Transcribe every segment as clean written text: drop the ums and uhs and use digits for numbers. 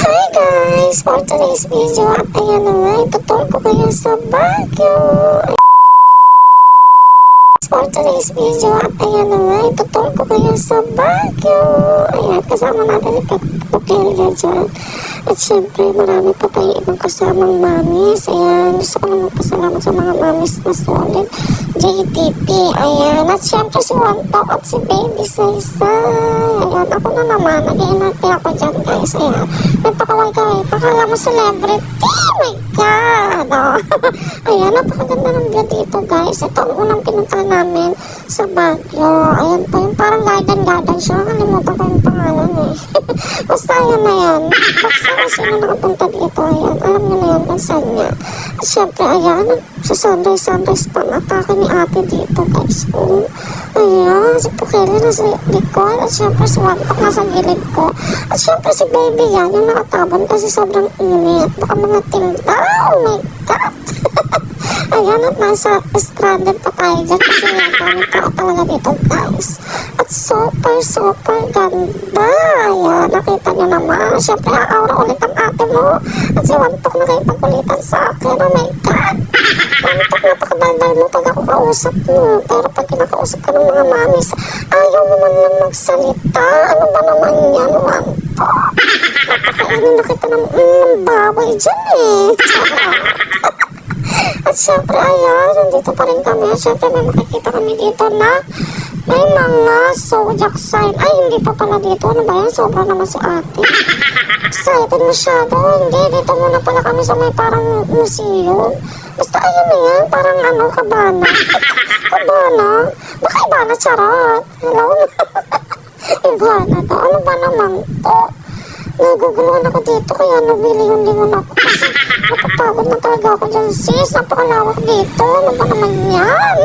Hi guys! For today's video at ayan na nga, itutur ko kayo sa Baguio. For today's video at ayan na nga, itutur ko kayo sa Baguio. Ayan, kasama natin si Pukelia dyan. At syempre, marami pa tayong ibang kasamang mamis. Ayan, gusto ko lang magpasalamat sa mga mamis na solid. JTP, ayan. At syempre si Wantok at si Baby Saysay. Ayan, ako na naman. Nag-iinarte ako dyan, guys. Ayan, nagpakaway-kaway. Pakala mo celebrity. Oh my God! Oh. Ayan, napakaganda ng view dito, guys. Ito ang unang pinuntahan namin sa Baguio. Ayan po, yung parang garden siya. Nakalimutan ko yung pangalan eh. Basta ayan na yan. Basta kung sino nakapunta dito, ayan. Alam nyo na yan kung saan niya. At syempre, ayan, sa sunrise pang atake ni ate dito, guys. Oh. Ayan, si Pukelia nasa likod. At syempre, si Wantok nasa gilid ko. At syempre, si Baby yan, yung nakatabon kasi sobrang init. Baka mga tinta. Oh my God! Ayan, at nasa stranded pa tayo dyan kasi yan, daming tao talaga dito, guys. At super ganda. Ayan, nakita nyo naman. Siyempre, aura ulit ang ate mo. At si Wantok nakipagkulitan sa akin. Oh my God! Wantok, napakadaldal mo pag ako kausap mo. Pero pag kinakausap ka ng mga mamis, ayaw mo man lang magsalita. Ano ba naman yan, Wantok? Napakainin na kita ng bawal dyan eh. At syempre, ayan, nandito pa rin kami. Syempre, may makikita kami dito na may mga zodiac sign. Ay, hindi pa pala dito. Ano ba yan? Sobra naman si ate. Excited masyado. Hindi, dito muna pala kami sa may parang museum. Basta ayun na yan, parang ano, Cabana. Cabana? Baka Ibana, charot. Hello? Ibana to. Ano ba naman to? Naguguluhan ako dito kaya nabili-lingon ako kasi napapagod na talaga ako dyan, sis. Napakalawak dito. Ano ba naman yan?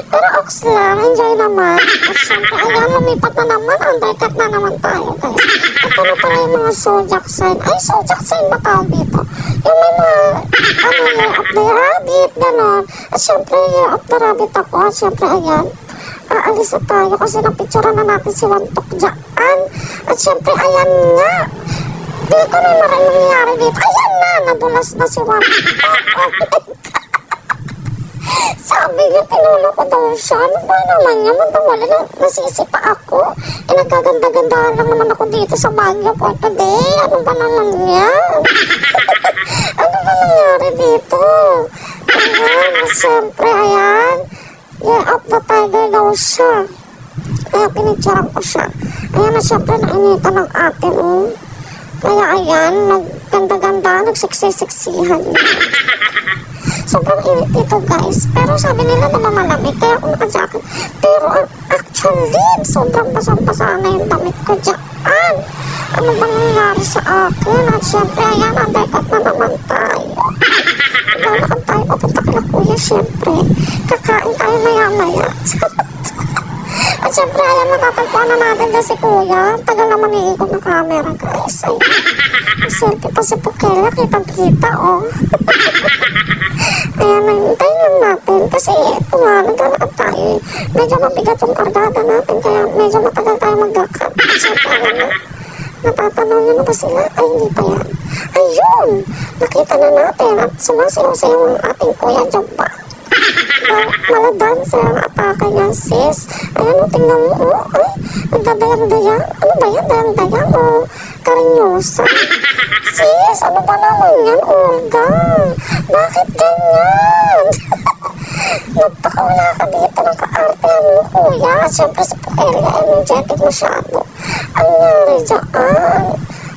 Pero ox lang, enjoy naman. At syempre, ayan, lumipat na naman. Undercut na naman tayo, guys. At ano pala yung mga zodiac sign? Ay, zodiac sign ba tawag dito? Yung may mga, year of the rabbit, gano'n. At syempre, year of the rabbit ako. At syempre, ayan, aalis na tayo kasi napicturan na natin si Wantok dyan. At syempre, ayan nga. Di ko na maraming nangyari dito. Ayan na, nadulas na si Wantok. Oh my God. Sabi niya, tinulo ko daw siya. Ano ba naman niya? Wala na, nasisi pa ako. Eh, nagkaganda-gandahan lang naman ako dito sa Baguio for today. Ano ba naman yan? Ano ba nangyari dito? Ayan, syempre, ayan. Year of the tiger daw siya. Kaya pinicturean ko siya. Ayan na, syempre, nainitan ng ate mo. Kaya ayan, nagganda-ganda, nagsiksiksihan niya. Sobrang init dito, guys. Pero sabi nila na malamig, kaya ako naka-jacket. Pero actually, sobrang basang-basa na yung damit ko dyan. Ano bang nangyari sa akin? At syempre, ayan, undercut na naman tayo. Lalakad tayo, papunta kila kuya, syempre. Kakain tayo maya-maya. At syempre, ayan, matatagpuan na natin dyan si kuya. Tagal naman iikot ng camera, guys. Ayan, selfie pa si Pukelia, kitang-kita, oh. Ayan, nahintayin lang natin kasi ito nga, naglalakad tayo. Medyo mabigat yung kargada natin, kaya medyo matagal tayo maglakad. Syempre, ayan na. Natatanaw nyo na ba sila? Ay, hindi pa yan. Ayun! Nakita na natin at sumasayaw-sayaw ang ating kuya Jomba. Maladancer ang atake niya, sis. Ayan, tingnan mo. Oh, ay, nagdadayang-dayang. Ano ba yan? Dayang-dayang o karinyosa? Sis, ano ba naman yan, Olga? Bakit ganyan? Nagpakawala ka dito ng kaartehan mo, kuya. Siyempre sa Pukelia, energetic masyado. Ang nangyari dyan.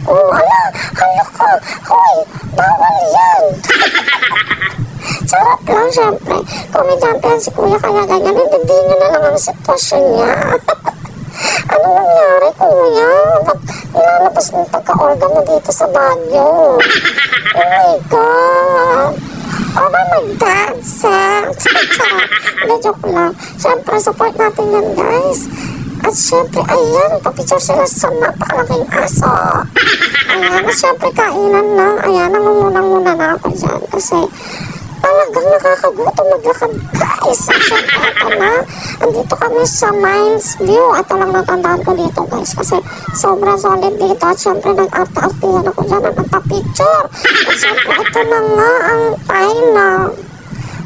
Oh, hala ka. Hoy, bawal yan. Charot lang, syempre. Komedyante yan si kuya, kaya ganyan. Hindi nyo na lang ang sitwasyon niya. Ano nangyari, kuya? Ba't nilalabas mo pagka-orga mo dito sa Baguio? Oh my God! Oh my God, Sex! Hindi, joke lang. Syempre, support natin yan, guys. At syempre, ayan, papicture sila sa napakalaking aso. Ayan, at syempre, kainan na. Ayan, nangungunang-muna na ako dyan. Kasi, talaga talagang nakakagutom maglakad, guys. At syempre, ito na. Andito kami sa Mines View. Ito lang natandaan ko dito, guys. Kasi sobrang solid dito. At syempre, nag-arte-artehan ako dyan at nagpa-picture. At syempre, ito na nga ang time na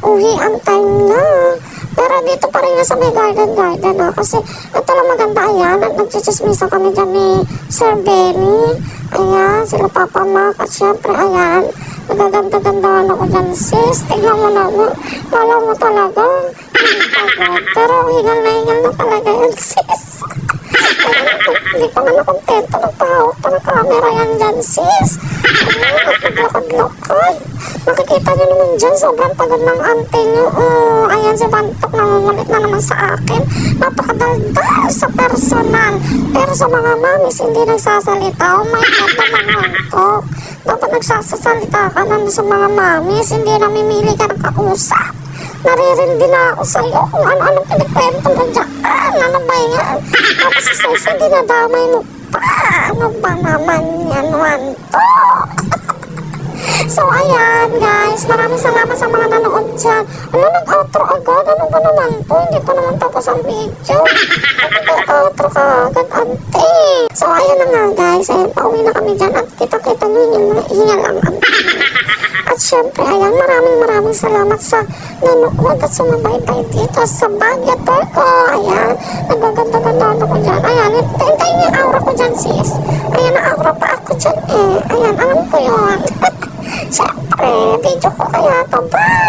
uwi ang time na. Pero dito pa rin sa may garden na. Kasi ito lang maganda. Ayan, at nagchichismisan kami dyan ni Sir Benny. Ayan, sila Papa Mac. At syempre, ayan, nagaganda-gandaan ako dyan, sis. Tignan mo na mo. Wala mo talaga. Pero hingal na talaga yan, sis. Hindi pa nga nakontento. Nagpahawak pa ng camera yan dyan, sis. Ayan, naglakad-lakad. Nakikita nyo naman dyan, sobrang pagod ng ante nyo. Ayan, si Bantok nangungulit na naman sa akin. Napakadaldal sa personal. Pero sa mga mamis, hindi nagsasalita. Oh my God, naman Bantok. Dapat nagsasalita ka na sa mga mamis. Hindi namimili ka ng kausap. Naririndi na ako sa'yo kung ano-anong pinikwento mo dyan. Ano ba yan? Tapos si Sesi, dinadamay mo pa. Ano ba naman yan, Bantok? So, ayan, guys. Maraming salamat sa mga nanood dyan. Ano, nag-outro agad? Ano ba naman to? Hindi pa naman tapos ang video. Nag-outro ka agad, ante. So, ayan na nga, guys. Ayan, pauwi na kami dyan. At kita-kita nyo yung mga hingal ang ante. At syempre, ayan, maraming salamat sa nanood at sumabaybay dito sa Baguio Turco. Ayan, nagaganda-ganda ako dyan. Ayan, hintayin niyo yung aura ko dyan, sis. Ayan, na-aura pa ako dyan eh. Ayan, alam ko yun. Siyempre, video ko kaya to. Bye!